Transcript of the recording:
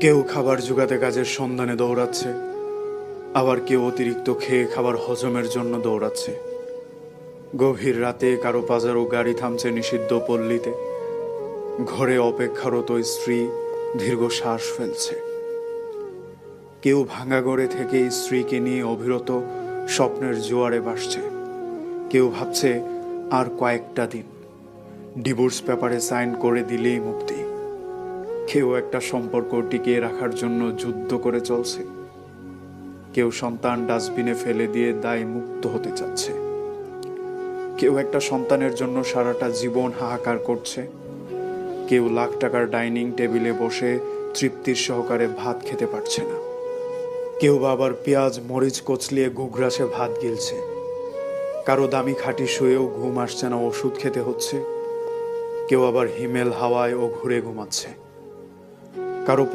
কেউ খাবার জোগাতে কাজের সন্ধানে দৌড়াচ্ছে, আবার কেউ অতিরিক্ত খেয়ে খাবার হজমের জন্য দৌড়াচ্ছে। গভীর রাতে কারো পাজারো গাড়ি থামছে নিষিদ্ধ পল্লীতে। ঘরে অপেক্ষারত স্ত্রী দীর্ঘ শ্বাস ফেলছে। কেউ ভাঙা ঘরে থেকে স্ত্রীকে নিয়ে অবিরত স্বপ্নের জোয়ারে ভাসছে। কেউ ভাবছে আর কয়েকটা দিন, ডিভোর্স পেপারে সাইন করে দিলেই মুক্তি। কেউ একটা সম্পর্ক টিকিয়ে রাখার জন্য যুদ্ধ করে চলছে। কেউ সন্তান ডাস্টবিনে ফেলে দিয়ে দায় মুক্ত হতে চাচ্ছে। কেউ একটা সন্তানের জন্য সারাটা জীবন হাহাকার করছে। কেউ লাখ টাকার ডাইনিং টেবিলে বসে তৃপ্তির সহকারে ভাত খেতে পারছে না। কেউ বা আবার পেঁয়াজ মরিচ কচলিয়ে ঘুঘরাসে ভাত গিলছে। কারো দামি খাঁটি শুয়েও ঘুম আসছে না, ওষুধ খেতে হচ্ছে। কেউ আবার হিমেল হাওয়ায় ও ঘুরে ঘুমাচ্ছে। কারো